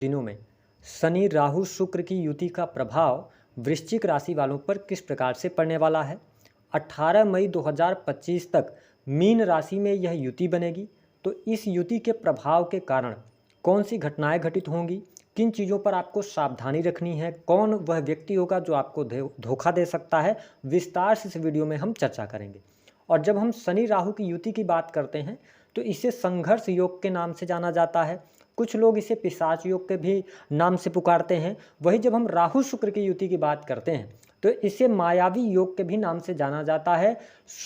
दिनों में शनि राहु शुक्र की युति का प्रभाव वृश्चिक राशि वालों पर किस प्रकार से पड़ने वाला है। 18 मई 2025 तक मीन राशि में यह युति बनेगी। तो इस युति के प्रभाव के कारण कौन सी घटनाएं घटित होंगी, किन चीज़ों पर आपको सावधानी रखनी है, कौन वह व्यक्ति होगा जो आपको धोखा दे सकता है, विस्तार से इस वीडियो में हम चर्चा करेंगे। और जब हम शनि राहु की युति की बात करते हैं तो इसे संघर्ष योग के नाम से जाना जाता है। कुछ लोग इसे पिशाच योग के भी नाम से पुकारते हैं। वही जब हम राहु शुक्र की युति की बात करते हैं तो इसे मायावी योग के भी नाम से जाना जाता है।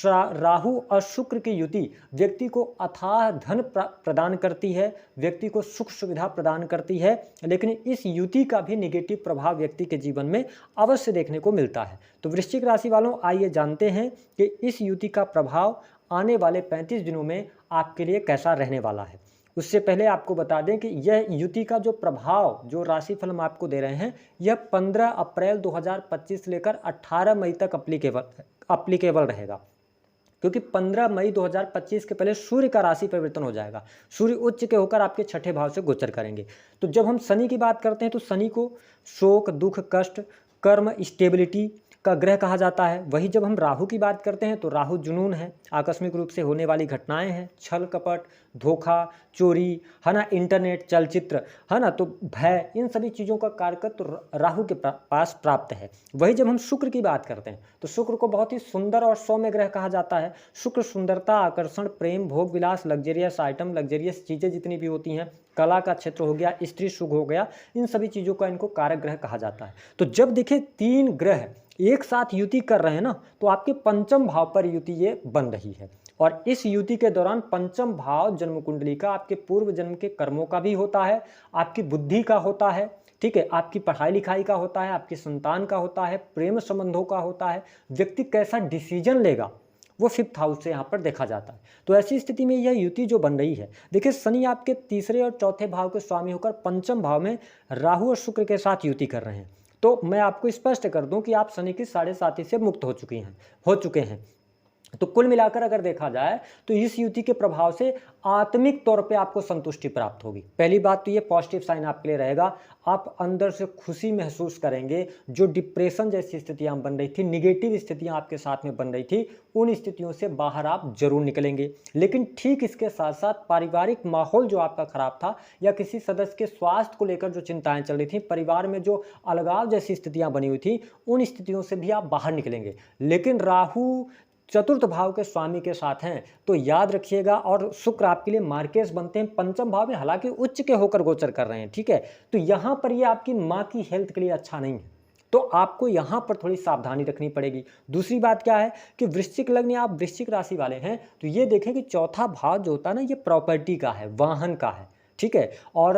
राहु और शुक्र की युति व्यक्ति को अथाह धन प्रदान करती है, व्यक्ति को सुख सुविधा प्रदान करती है, लेकिन इस युति का भी निगेटिव प्रभाव व्यक्ति के जीवन में अवश्य देखने को मिलता है। तो वृश्चिक राशि वालों, आइए जानते हैं कि इस युति का प्रभाव आने वाले 35 दिनों में आपके लिए कैसा रहने वाला है। उससे पहले आपको बता दें कि यह युति का जो प्रभाव, जो राशिफल हम आपको दे रहे हैं, यह 15 अप्रैल 2025 लेकर 18 मई तक अप्लीकेबल रहेगा। क्योंकि 15 मई 2025 के पहले सूर्य का राशि परिवर्तन हो जाएगा। सूर्य उच्च के होकर आपके छठे भाव से गोचर करेंगे। तो जब हम शनि की बात करते हैं तो शनि को शोक, दुख, कष्ट, कर्म, स्टेबिलिटी का ग्रह कहा जाता है। वही जब हम राहु की बात करते हैं तो राहु जुनून है, आकस्मिक रूप से होने वाली घटनाएं हैं, छल कपट, धोखा, चोरी, है ना, इंटरनेट, चलचित्र, है ना, तो भय, इन सभी चीज़ों का कारकत्व राहु के पास प्राप्त है। वही जब हम शुक्र की बात करते हैं तो शुक्र को बहुत ही सुंदर और सौम्य ग्रह कहा जाता है। शुक्र सुंदरता, आकर्षण, प्रेम, भोग विलास, लग्जरियस आइटम, लग्जरियस चीज़ें जितनी भी होती हैं, कला का क्षेत्र हो गया, स्त्री सुख हो गया, इन सभी चीज़ों का इनको कारक ग्रह कहा जाता है। तो जब देखिए 3 ग्रह एक साथ युति कर रहे हैं ना, तो आपके पंचम भाव पर युति ये बन रही है। और इस युति के दौरान पंचम भाव जन्म कुंडली का आपके पूर्व जन्म के कर्मों का भी होता है, आपकी बुद्धि का होता है, ठीक है, आपकी पढ़ाई लिखाई का होता है, आपकी संतान का होता है, प्रेम संबंधों का होता है, व्यक्ति कैसा डिसीजन लेगा वो 5th हाउस से यहाँ पर देखा जाता है। तो ऐसी स्थिति में यह युति जो बन रही है, देखिए शनि आपके तीसरे और चौथे भाव के स्वामी होकर पंचम भाव में राहु और शुक्र के साथ युति कर रहे हैं। तो मैं आपको स्पष्ट कर दूं कि आप शनि की 7.5 से मुक्त हो चुके हैं। तो कुल मिलाकर अगर देखा जाए तो इस युति के प्रभाव से आत्मिक तौर पे आपको संतुष्टि प्राप्त होगी। पहली बात तो ये पॉजिटिव साइन आपके लिए रहेगा, आप अंदर से खुशी महसूस करेंगे। जो डिप्रेशन जैसी स्थितियां बन रही थी, निगेटिव स्थितियां आपके साथ में बन रही थी, उन स्थितियों से बाहर आप जरूर निकलेंगे। लेकिन ठीक इसके साथ साथ पारिवारिक माहौल जो आपका खराब था या किसी सदस्य के स्वास्थ्य को लेकर जो चिंताएं चल रही थी, परिवार में जो अलगाव जैसी स्थितियां बनी हुई थी, उन स्थितियों से भी आप बाहर निकलेंगे। लेकिन राहु चतुर्थ भाव के स्वामी के साथ हैं तो याद रखिएगा, और शुक्र आपके लिए मार्केस बनते हैं पंचम भाव में, हालांकि उच्च के होकर गोचर कर रहे हैं, ठीक है। तो यहां पर ये आपकी मां की हेल्थ के लिए अच्छा नहीं है, तो आपको यहां पर थोड़ी सावधानी रखनी पड़ेगी। दूसरी बात क्या है कि वृश्चिक लग्न या आप वृश्चिक राशि वाले हैं तो ये देखें कि चौथा भाव जो होता है ना, ये प्रॉपर्टी का है, वाहन का है, ठीक है। और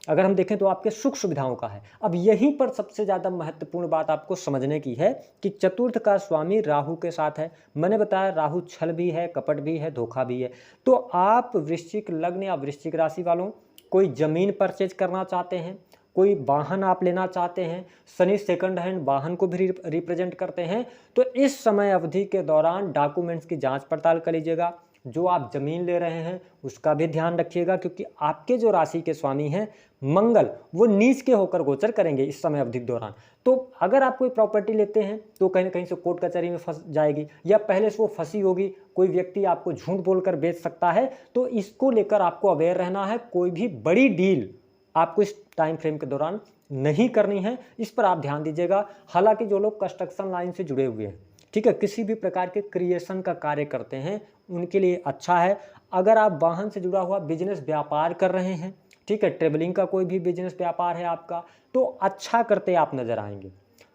अगर हम देखें तो आपके सुख सुविधाओं का है। अब यहीं पर सबसे ज़्यादा महत्वपूर्ण बात आपको समझने की है कि चतुर्थ का स्वामी राहु के साथ है। मैंने बताया राहु छल भी है, कपट भी है, धोखा भी है। तो आप वृश्चिक लग्न या वृश्चिक राशि वालों कोई ज़मीन परचेज करना चाहते हैं, कोई वाहन आप लेना चाहते हैं, शनि सेकंड हैंड वाहन को भी रिप्रेजेंट करते हैं, तो इस समय अवधि के दौरान डॉक्यूमेंट्स की जाँच पड़ताल कर लीजिएगा। जो आप जमीन ले रहे हैं उसका भी ध्यान रखिएगा, क्योंकि आपके जो राशि के स्वामी हैं मंगल, वो नीच के होकर गोचर करेंगे इस समय अवधि के दौरान। तो अगर आप कोई प्रॉपर्टी लेते हैं तो कहीं ना कहीं से कोर्ट कचहरी में फंस जाएगी या पहले से वो फंसी होगी, कोई व्यक्ति आपको झूठ बोलकर बेच सकता है। तो इसको लेकर आपको अवेयर रहना है। कोई भी बड़ी डील आपको इस टाइम फ्रेम के दौरान नहीं करनी है, इस पर आप ध्यान दीजिएगा। हालांकि जो लोग कंस्ट्रक्शन लाइन से जुड़े हुए हैं, ठीक है, किसी भी प्रकार के क्रिएशन का कार्य करते हैं, उनके लिए अच्छा है। अगर आप वाहन से जुड़ा हुआ बिजनेस व्यापार कर रहे हैं, ठीक है, ट्रेवलिंग का कोई भी बिजनेस व्यापार है आपका, तो अच्छा करते आप नजर आएंगे।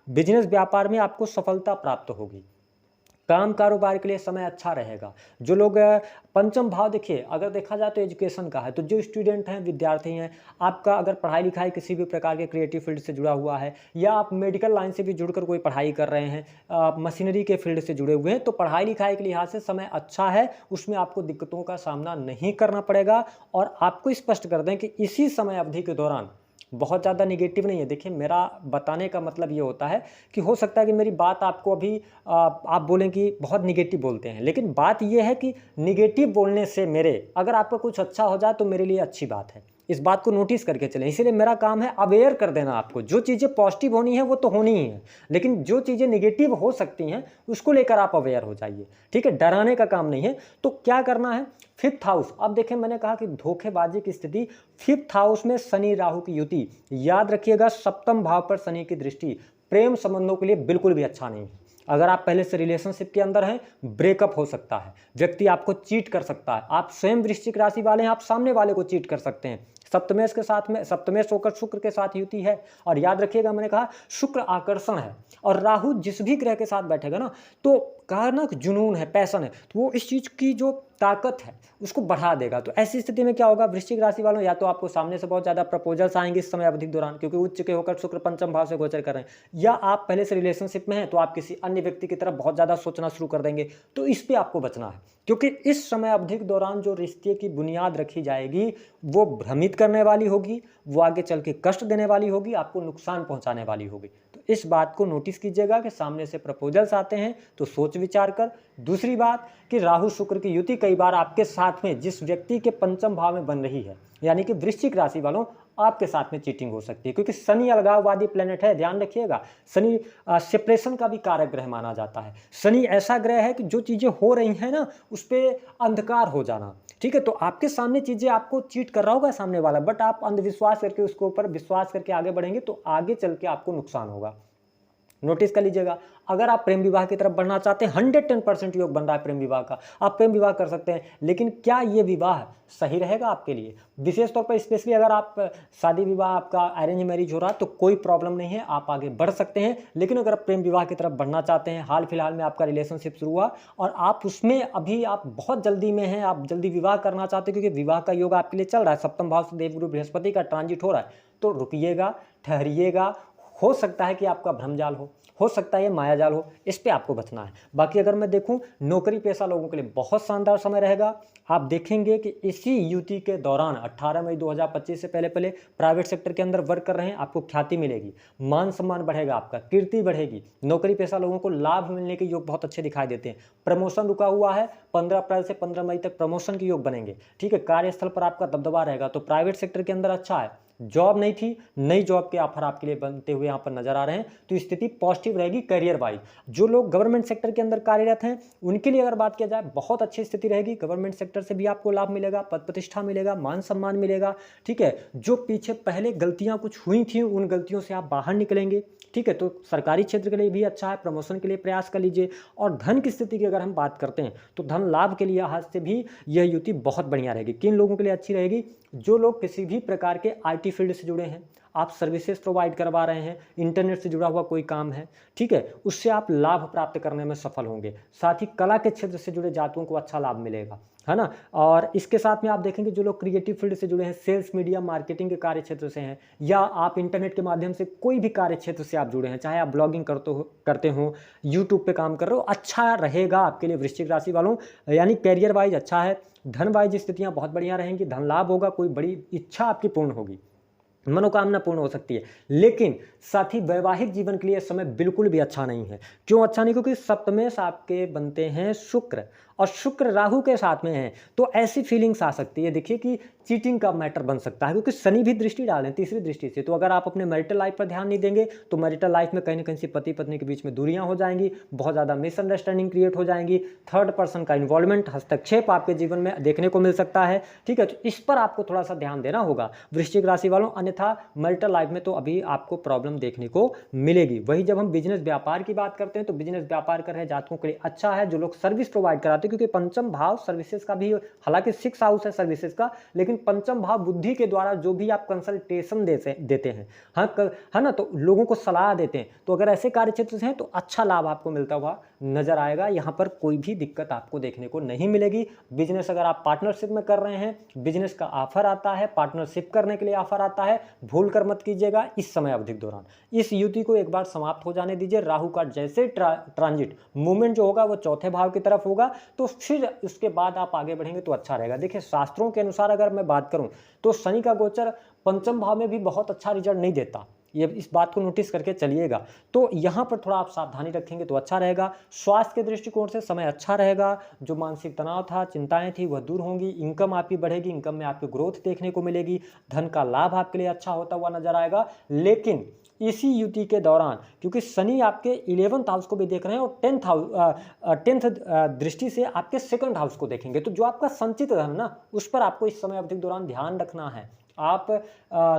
बिजनेस व्यापार में आपको सफलता प्राप्त होगी। काम कारोबार के लिए समय अच्छा रहेगा। जो लोग पंचम भाव, देखिए अगर देखा जाए तो एजुकेशन का है, तो जो स्टूडेंट हैं, विद्यार्थी हैं, आपका अगर पढ़ाई लिखाई किसी भी प्रकार के क्रिएटिव फील्ड से जुड़ा हुआ है या आप मेडिकल लाइन से भी जुड़कर कोई पढ़ाई कर रहे हैं, मशीनरी के फील्ड से जुड़े हुए हैं, तो पढ़ाई लिखाई के लिहाज से समय अच्छा है, उसमें आपको दिक्कतों का सामना नहीं करना पड़ेगा। और आपको स्पष्ट कर दें कि इसी समय अवधि के दौरान बहुत ज़्यादा निगेटिव नहीं है। देखिए मेरा बताने का मतलब ये होता है कि हो सकता है कि मेरी बात आपको अभी आप बोलें कि बहुत निगेटिव बोलते हैं, लेकिन बात ये है कि निगेटिव बोलने से मेरे अगर आपका कुछ अच्छा हो जाए तो मेरे लिए अच्छी बात है। इस बात को नोटिस करके चलें। इसीलिए मेरा काम है अवेयर कर देना आपको। जो चीज़ें पॉजिटिव होनी है वो तो होनी ही है, लेकिन जो चीज़ें नेगेटिव हो सकती हैं उसको लेकर आप अवेयर हो जाइए, ठीक है, डराने का काम नहीं है। तो क्या करना है, फिफ्थ हाउस, अब देखें मैंने कहा कि धोखेबाजी की स्थिति, फिफ्थ हाउस में शनि राहु की युति, याद रखिएगा सप्तम भाव पर शनि की दृष्टि प्रेम संबंधों के लिए बिल्कुल भी अच्छा नहीं है। अगर आप पहले से रिलेशनशिप के अंदर हैं, ब्रेकअप हो सकता है, व्यक्ति आपको चीट कर सकता है, आप स्वयं वृश्चिक राशि वाले हैं, आप सामने वाले को चीट कर सकते हैं। सप्तमेश के साथ में, सप्तमेश होकर शुक्र के साथ युति है, और याद रखिएगा मैंने कहा शुक्र आकर्षण है, और राहु जिस भी ग्रह के साथ बैठेगा ना, तो कहा ना जुनून है, पैशन है, तो वो इस चीज़ की जो ताकत है उसको बढ़ा देगा। तो ऐसी स्थिति में क्या होगा, वृश्चिक राशि वालों, या तो आपको सामने से बहुत ज़्यादा प्रपोजल्स आएंगे इस समय अवधि के दौरान, क्योंकि उच्च के होकर शुक्र पंचम भाव से गोचर कर रहे हैं, या आप पहले से रिलेशनशिप में हैं तो आप किसी अन्य व्यक्ति की तरफ बहुत ज़्यादा सोचना शुरू कर देंगे। तो इस पर आपको बचना है, क्योंकि इस समय अवधि के दौरान जो रिश्ते की बुनियाद रखी जाएगी वो भ्रमित करने वाली होगी, वो आगे चल के कष्ट देने वाली होगी, आपको नुकसान पहुंचाने वाली होगी। तो इस बात को नोटिस कीजिएगा कि सामने से प्रपोजल्स आते हैं तो सोच विचार कर। दूसरी बात कि राहु शुक्र की युति कई बार आपके साथ में जिस व्यक्ति के पंचम भाव में बन रही है, यानी कि वृश्चिक राशि वालों, आपके साथ में चीटिंग हो सकती है, क्योंकि शनि अलगाववादी प्लेनेट है, ध्यान रखिएगा। शनि सेपरेशन का भी कारक ग्रह माना जाता है। शनि ऐसा ग्रह है कि जो चीज़ें हो रही हैं ना उस पर अंधकार हो जाना, ठीक है। तो आपके सामने चीज़ें, आपको चीट कर रहा होगा सामने वाला, बट आप अंधविश्वास करके उसके ऊपर विश्वास करके आगे बढ़ेंगे तो आगे चल के आपको नुकसान होगा। नोटिस कर लीजिएगा, अगर आप प्रेम विवाह की तरफ बढ़ना चाहते हैं, 110% योग बन रहा है प्रेम विवाह का, आप प्रेम विवाह कर सकते हैं, लेकिन क्या ये विवाह सही रहेगा आपके लिए? विशेष तौर पर स्पेशली अगर आप शादी विवाह, आपका अरेंज मैरिज हो रहा है तो कोई प्रॉब्लम नहीं है, आप आगे बढ़ सकते हैं। लेकिन अगर आप प्रेम विवाह की तरफ बढ़ना चाहते हैं, हाल फिलहाल में आपका रिलेशनशिप शुरू हुआ और आप उसमें अभी आप बहुत जल्दी में हैं, आप जल्दी विवाह करना चाहते हैं, क्योंकि विवाह का योग आपके लिए चल रहा है, सप्तम भाव से देवगुरु बृहस्पति का ट्रांजिट हो रहा है, तो रुकिएगा, ठहरिएगा। हो सकता है कि आपका भ्रमजाल हो सकता है ये मायाजाल हो, इस पे आपको बचना है। बाकी अगर मैं देखूं, नौकरी पेशा लोगों के लिए बहुत शानदार समय रहेगा। आप देखेंगे कि इसी युति के दौरान 18 मई 2025 से पहले पहले प्राइवेट सेक्टर के अंदर वर्क कर रहे हैं, आपको ख्याति मिलेगी, मान सम्मान बढ़ेगा, आपका कीर्ति बढ़ेगी। नौकरी पेशा लोगों को लाभ मिलने के योग बहुत अच्छे दिखाई देते हैं। प्रमोशन रुका हुआ है, 15 अप्रैल से 15 मई तक प्रमोशन के योग बनेंगे, ठीक है। कार्यस्थल पर आपका दबदबा रहेगा, तो प्राइवेट सेक्टर के अंदर अच्छा है। जॉब नहीं थी, नई जॉब के ऑफर आपके लिए बनते हुए यहाँ पर नजर आ रहे हैं, तो स्थिति पॉजिटिव रहेगी करियर वाइज। जो लोग गवर्नमेंट सेक्टर के अंदर कार्यरत हैं उनके लिए अगर बात किया जाए, बहुत अच्छी स्थिति रहेगी। गवर्नमेंट सेक्टर से भी आपको लाभ मिलेगा, पद प्रतिष्ठा मिलेगा, मान सम्मान मिलेगा, ठीक है। जो पीछे पहले गलतियां कुछ हुई थी उन गलतियों से आप बाहर निकलेंगे, ठीक है। तो सरकारी क्षेत्र के लिए भी अच्छा है, प्रमोशन के लिए प्रयास कर लीजिए। और धन की स्थिति की अगर हम बात करते हैं तो धन लाभ के लिए आज से भी यह युति बहुत बढ़िया रहेगी। किन लोगों के लिए अच्छी रहेगी? जो लोग किसी भी प्रकार के आईटी फील्ड से जुड़े हैं, आप सर्विसेज प्रोवाइड करवा रहे हैं, इंटरनेट से जुड़ा हुआ कोई काम है, ठीक है, उससे आप लाभ प्राप्त करने में सफल होंगे। साथ ही कला के क्षेत्र से जुड़े जातकों को अच्छा लाभ मिलेगा, है ना। और इसके साथ में आप देखेंगे जो लोग क्रिएटिव फील्ड से जुड़े हैं, सेल्स, मीडिया, मार्केटिंग के कार्य क्षेत्र से हैं, या आप इंटरनेट के माध्यम से कोई भी कार्य क्षेत्र से आप जुड़े हैं, चाहे आप ब्लॉगिंग करते हो, यूट्यूब पे काम कर रहे हो, अच्छा रहेगा आपके लिए वृश्चिक राशि वालों। यानी कैरियर वाइज अच्छा है, धन वाइज स्थितियां बहुत बढ़िया रहेंगी, धन लाभ होगा, कोई बड़ी इच्छा आपकी पूर्ण होगी, मनोकामना पूर्ण हो सकती है। लेकिन साथ ही वैवाहिक जीवन के लिए समय बिल्कुल भी अच्छा नहीं है। क्यों अच्छा नहीं? क्योंकि सप्तमेश आपके बनते हैं शुक्र, और शुक्र राहु के साथ में है, तो ऐसी फीलिंग्स आ सकती है, देखिए कि चीटिंग का मैटर बन सकता है, क्योंकि शनि भी दृष्टि डालें तीसरी दृष्टि से। तो अगर आप अपने मैरिटल लाइफ पर ध्यान नहीं देंगे तो मैरिटल लाइफ में कहीं ना कहीं से पति पत्नी के बीच में दूरियां हो जाएंगी, बहुत ज़्यादा मिसअंडरस्टैंडिंग क्रिएट हो जाएंगी, थर्ड पर्सन का इन्वॉल्वमेंट, हस्तक्षेप आपके जीवन में देखने को मिल सकता है, ठीक है। तो इस पर आपको थोड़ा सा ध्यान देना होगा वृश्चिक राशि वालों, अन्यथा मैरिटल लाइफ में तो अभी आपको प्रॉब्लम देखने को मिलेगी। वही जब हम बिजनेस व्यापार की बात करते हैं तो बिजनेस व्यापार कर रहे जातकों के लिए अच्छा है, जो लोग सर्विस प्रोवाइड कराते हैं, क्योंकि पंचम भाव सर्विसेज का भी, हालांकि 6 हाउस है सर्विसेज का, लेकिन पंचम भाव बुद्धि के द्वारा जो भी आप कंसल्टेशन देते हैं, हाँ है ना, तो लोगों को सलाह देते हैं, तो अगर ऐसे कार्य क्षेत्र से हैं तो अच्छा लाभ आपको मिलता हुआ नजर आएगा। यहाँ पर कोई भी दिक्कत आपको देखने को नहीं मिलेगी। बिजनेस अगर आप पार्टनरशिप में कर रहे हैं, बिजनेस का ऑफर आता है, पार्टनरशिप करने के लिए ऑफर आता है, भूल कर मत कीजिएगा इस समय अवधि के दौरान। इस युति को एक बार समाप्त हो जाने दीजिए। राहु का जैसे ट्रांजिट मूवमेंट जो होगा वो चौथे भाव की तरफ होगा, तो फिर उसके बाद आप आगे बढ़ेंगे तो अच्छा रहेगा। देखिए शास्त्रों के अनुसार अगर मैं बात करूं तो शनि का गोचर पंचम भाव में भी बहुत अच्छा रिजल्ट नहीं देता, ये इस बात को नोटिस करके चलिएगा। तो यहाँ पर थोड़ा आप सावधानी रखेंगे तो अच्छा रहेगा। स्वास्थ्य के दृष्टिकोण से समय अच्छा रहेगा। जो मानसिक तनाव था, चिंताएं थी, वह दूर होंगी। इनकम आपकी बढ़ेगी, इनकम में आपको ग्रोथ देखने को मिलेगी। धन का लाभ आपके लिए अच्छा होता हुआ नजर आएगा। लेकिन इसी युति के दौरान, क्योंकि शनि आपके 11th हाउस को भी देख रहे हैं और 10th दृष्टि से आपके 2nd हाउस को देखेंगे, तो जो आपका संचित धन ना, उस पर आपको इस समय अवधि के दौरान ध्यान रखना है। आप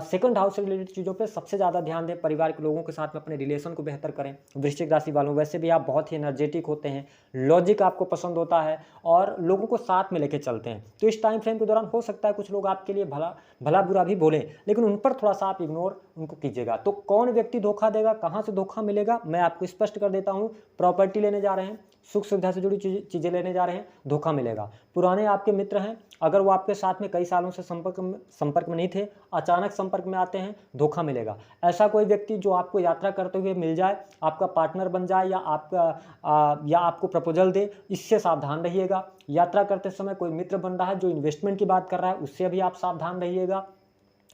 2nd हाउस से रिलेटेड चीज़ों पे सबसे ज़्यादा ध्यान दें। परिवार के लोगों के साथ में अपने रिलेशन को बेहतर करें। वृश्चिक राशि वालों, वैसे भी आप बहुत ही एनर्जेटिक होते हैं, लॉजिक आपको पसंद होता है और लोगों को साथ में लेके चलते हैं। तो इस टाइम फ्रेम के दौरान हो सकता है कुछ लोग आपके लिए भला बुरा भी बोलें, लेकिन उन पर थोड़ा सा आप इग्नोर उनको कीजिएगा। तो कौन व्यक्ति धोखा देगा, कहाँ से धोखा मिलेगा, मैं आपको स्पष्ट कर देता हूँ। प्रॉपर्टी लेने जा रहे हैं, सुख सुविधा से जुड़ी चीज़ें लेने जा रहे हैं, धोखा मिलेगा। पुराने आपके मित्र हैं, अगर वो आपके साथ में कई सालों से संपर्क में नहीं थे, अचानक संपर्क में आते हैं, धोखा मिलेगा। ऐसा कोई व्यक्ति जो आपको यात्रा करते हुए मिल जाए, आपका पार्टनर बन जाए या आपको प्रपोजल दे, इससे सावधान रहिएगा। यात्रा करते समय कोई मित्र बन रहा है जो इन्वेस्टमेंट की बात कर रहा है, उससे भी आप सावधान रहिएगा।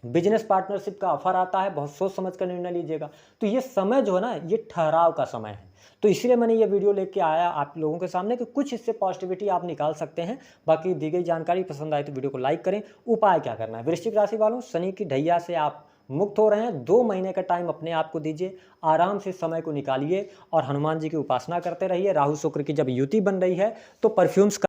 बिजनेस पार्टनरशिप का ऑफर आता है, बहुत सोच समझ कर निर्णय लीजिएगा। तो ये समय जो है ना, ये ठहराव का समय है। तो इसलिए मैंने ये वीडियो लेके आया आप लोगों के सामने कि कुछ इससे पॉजिटिविटी आप निकाल सकते हैं। बाकी दी गई जानकारी पसंद आए तो वीडियो को लाइक करें। उपाय क्या करना है, वृश्चिक राशि वालों, शनि की ढैया से आप मुक्त हो रहे हैं। 2 महीने का टाइम अपने आप को दीजिए, आराम से समय को निकालिए और हनुमान जी की उपासना करते रहिए। राहु शुक्र की जब युति बन रही है तो परफ्यूम्स